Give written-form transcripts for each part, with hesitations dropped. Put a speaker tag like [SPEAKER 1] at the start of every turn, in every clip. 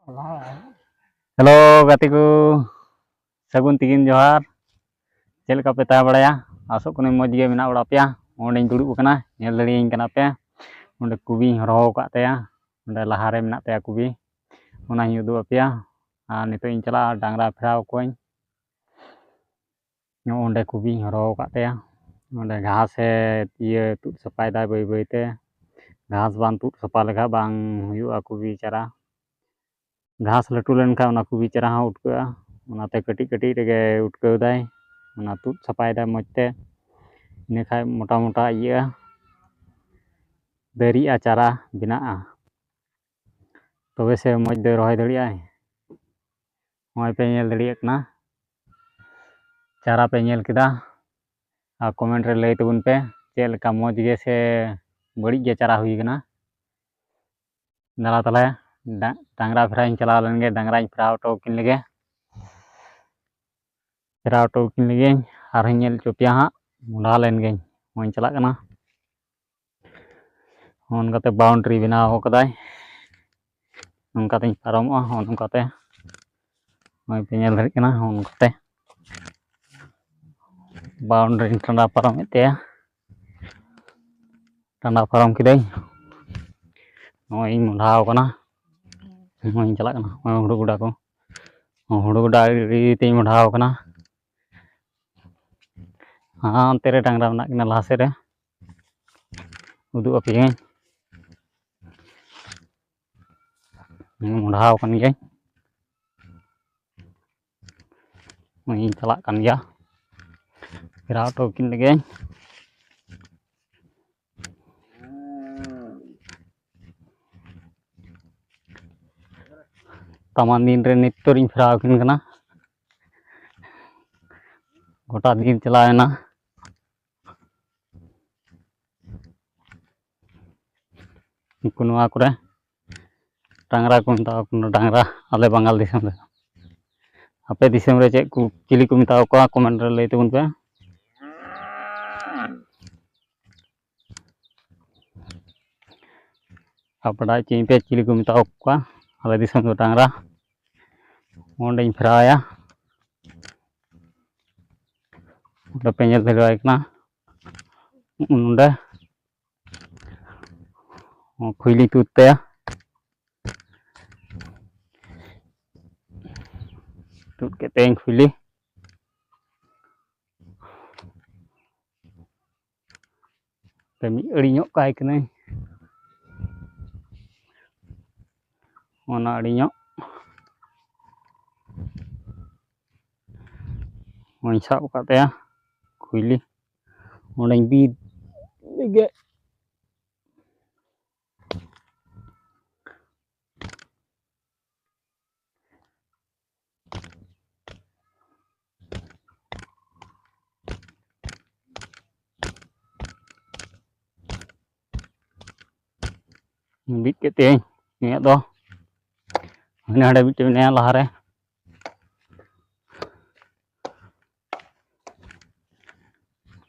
[SPEAKER 1] hello गाते को सगुन तिगिन जोहार चल का पे ता बड़ाया आसो को मज गे मेना बड़ा पे ओंडे दुड़ुब कना नेल दड़ियन कना पे ओंडे कुबी हरहो का तया ओंडे लहारे मेना तया कुबी ओना ही उदु पे आ नितो इन चला डांगरा फेराव कोइन ओंडे कुबी हरहो का तया ओंडे घास है ये तुद सफाई दा बई बईते घास बांग तुद सफा लगा बांग हुआ कुबी चारा घास लटू लेनखा ओना कुबी चारा हाँ उठका ओनाते कटी कटी रेगे उठकाव दाय ओना तुद सफाई दा मजते इने खाय मोटा मोटा इया दरी चारा बिना तबे से मज दे रहे दड़िया हय पे नेल दड़िया कना चारा पे नेल केदा आ कमेंट रे लय तबुन पे चेल का मज गे से बड़ी गे चारा हुई कना दला तले डांगरा फेरा चला लेंगे डांगरा फेराव टो किन लगे फेराव टो किन लगे और नेल चोपिया हाँ मुंडा लेंगे हय चला कना ओनकाते बाउंड्री बनाव कदाय ओनकाते पारमोआ ओनकाते हय पे नेल दड़िया कना ओनकाते बाउंड्री टंडा पारम ते टंडा पारम किदे हय मुंडाव कना हय चला कना हय हुड़ू गुडा को हुड़ू गुडा रीते मुंडाव कना हाँ अंते रे डांगरा मेना किना लासे रे उदु अपे मुंडाव कन गया हय चला कन गया फेराव टो किन लगे तमान दिन रे नित्तोरिन फेराव किन कना गोटा दिन चलावेना कुनवा करे डांगरा को मिताव डांगरा आले बंगाल दिसम रे आपे दिसम रे चेक को चिली को मिताव को कमेंट रे लय तबुन पे आपड़ा चें पे चिली को मिताव को आले दिसम दो डांगरा ओंडे फेराया ओंडे पे नेल दड़ियाय कना ओंडे खुइली तुद तया तुद के तें खुइली ते मी अड़ी ᱧᱚᱜ काय कने ओना अड़ी ᱧᱚᱜ हय साब का तया खुइली ओंडे बीद लगे बीट के तें निया दो हने हडे बीट ने लहारे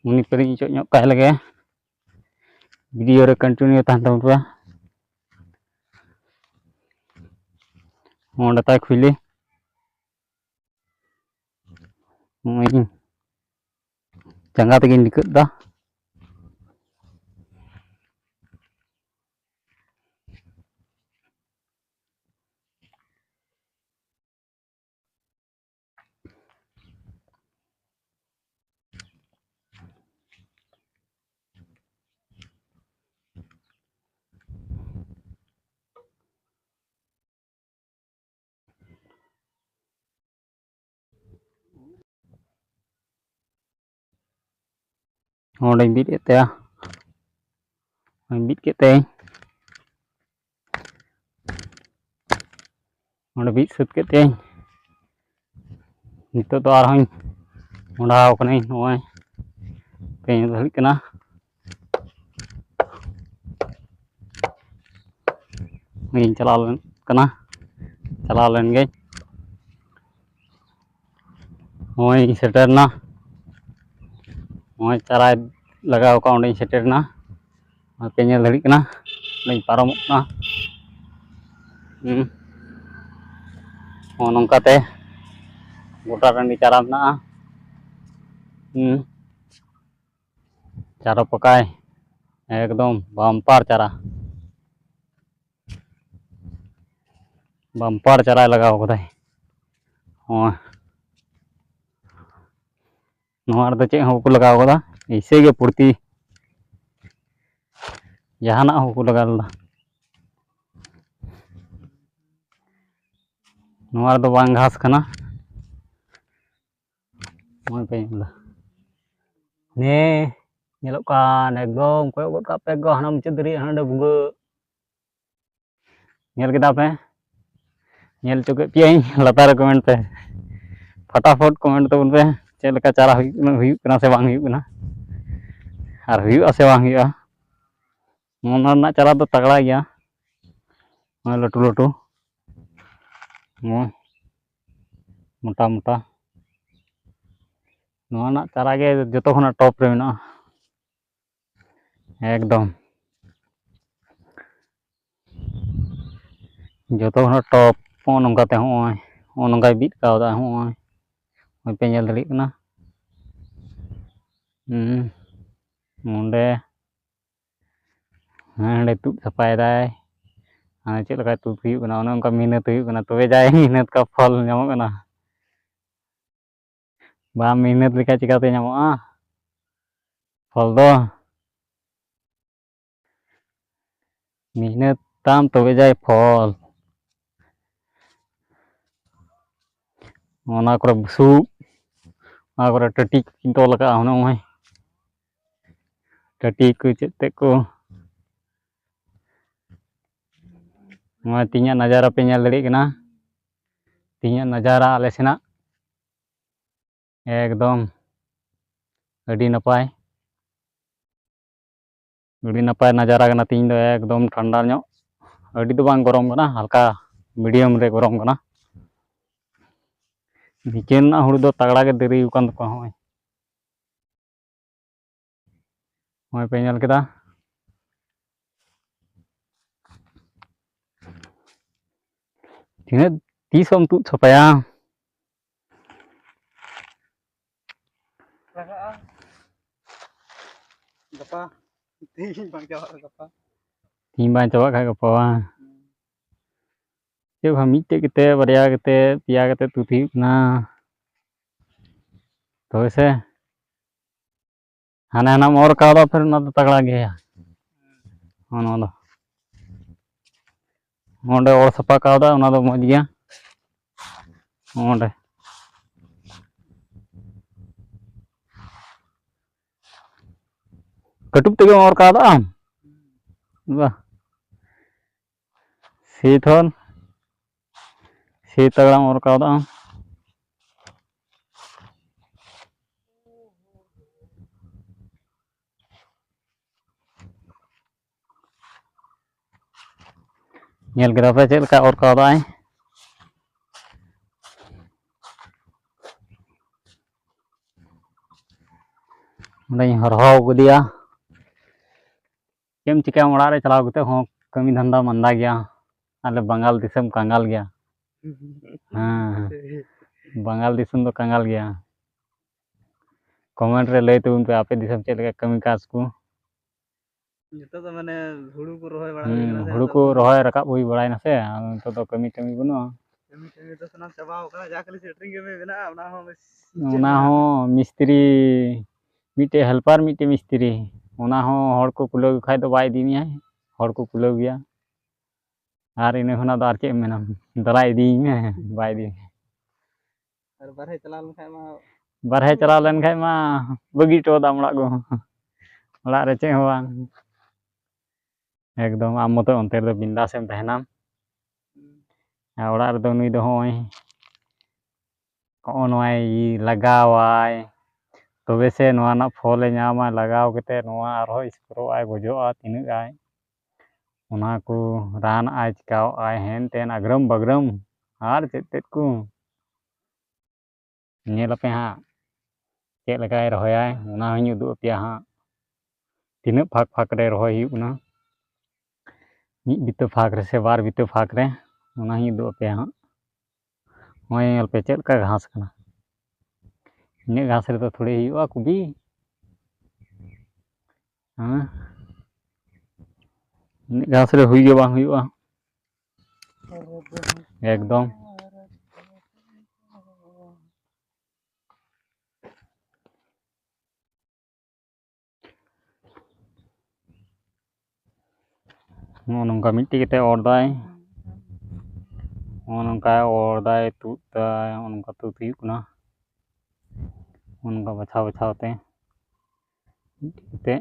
[SPEAKER 1] उनी परी चो ᱧᱚᱜ काय लगे वीडियो रे कंटिन्यू तान तम पे ओंडे ताय खुइली जंगा तेगिन लिकत दा ओंडे बीट एतया बीट के तें ओंडे बीट सुत के तें नितो तो आर हय मुंडाव कने नय पे धड़ी कना इन चला लेन कना चला लेन गे हय सेटरना हय चारा लगाव का ओंडे सेटरना पे नेल धड़ी कना पारमोग कना नौकाते गोटा टाँडी चारा मेनागा चारा पकाय एकदम बम्पार चारा लगाव कदाय नोआ चेक हूँ लगाव कदा ऐसे गे पुर्ती जहाना हूँ लगा लेदा नोआ दो बांग घास कना मोय पे ने नेलोग कान एकदम कोय गद का पे गो हाना मुचाद दरी हांडे बुंगा नेल केदा पे नेल चुके पियाई लतार कमेंट पे फटाफट कमेंट तबन पे चेक लेका चारा हुयुग कना से बांग हुयुग कना और हुयुगा से बांग हुयुगा ओना ना चारा दो तगड़ा गया लटू लटू मोटा मोटा नोना चारा के जतो खना टॉप रे मेना एकदम जतो खना टॉप नोंकाते होय नोंकाय बीट कावदा होय होय पे नेल दड़ी कना नोंडे हांडे तुद सफाय दाय हाँ चेक लगा तुद हुयुग कना ओने ओनका मेहनत हुयुग कना तबे जाय मेहनत का फल ᱧᱟᱢᱚᱜ कना बा मेहनत लेका चिकाते ᱧᱟᱢᱚᱜᱼᱟ फल दो मेहनत ताम तबे जाय फल ओना करे बुसुब ओना करे टटी तोल का होना ओय टटी को चेते को तीन नजारा पे नेल दड़ी कना तीन नजारा आले सेना एकदम अड़ी नपाय नजारा कना तीन दो एकदम ठंडा ᱧᱚᱜ अड़ी दो बांग गरम कना हल्का मीडियम रे गरम कना नीचे ना हुड़ दो तगड़ा के दरी उकान को होय होय पे नेल केदा तिना तीसम तुद सफाया
[SPEAKER 2] गपा तीन बांग
[SPEAKER 1] चबा खा गपा चेक मिट्टे केते बारिया केते पिया केते तुद हुयुग कना तो से हाने हानाम और कावदा फिर ना तगड़ा गया ओना दो ओंडे और सफा कावदा ओना दो मज गया ओंडे कटुब तेगे और कावदा बा सीथन सी तगड़ा और कावदा नेल केदा पे चेक लेका और कावदा हरहाव गदिया केम चिका ओड़ा रे चलाव कते हो कमी धंधा मंदा गया आले बंगाल दिसम कंगाल गया हाँ बंगाल दिसम तो कंगाल गया कमेंट रे लय तुम पे आपे दिसम चेक लेका कमी काज को
[SPEAKER 2] जतो तो माने हुड़ू को रोय बड़ा हुई कना
[SPEAKER 1] हुड़ू को रोय रकाब हुई बड़ाय ना से तो कमी टमी बनो
[SPEAKER 2] कमी तो सना चबाव कना जाकली सेटरिंग में बेना
[SPEAKER 1] ओना हो मिस्त्री मिटे हेल्पर मिटे मिस्त्री ओना हो हड़ को कुलो खाय तो बाय दी मिया हड़ को कुलो गया और इने होना तो आर के मेना दराय दी में बाय दी
[SPEAKER 2] और बारहे चला
[SPEAKER 1] लन खाय मा बगी टो दा मड़ा गो ओड़ा रे चे हो बांग एकदम आम मतो अंते रे बिंदास एम तहना ओड़ा रे दो नुई दो होय को नोय लगावाय तबे से नोआ ना फल नामा लगाव केते नोआ आरो स्प्रो आय गोजोआ तिनक आय ओना को रान आय चिकाव आय हेन तेन अग्रम बग्रम आर चेत को नेल पे हाँ चेक लेकाय रहोयाय ओना हनी उदु पिया हाँ तिनक फाक फाक रे रहोय हुयुग ना मिद बित्ता फाक रे से बार बित्ता फाक रे ओना हनी उदु पिया हाँ ᱱᱚᱜᱼᱚᱭ ᱧᱮᱞ ᱯᱮ ᱪᱮᱫ ᱞᱮᱠᱟ ᱜᱷᱟᱥ ᱠᱟᱱᱟ ᱤᱱᱟᱹᱜ ᱜᱷᱟᱥ ᱨᱮᱫᱚ ᱛᱷᱚᱲᱮ ᱦᱩᱭᱩᱜᱼᱟ ᱠᱚᱵᱤ ᱦᱮᱸ इन्हें घास रे हुई गे बांग हुआ एकदम नौका मिट्टी के ओरदाय नौका ओरदाय तुदाय नौका तुद हुयुकना नौका बछाव बछावते मिट्टी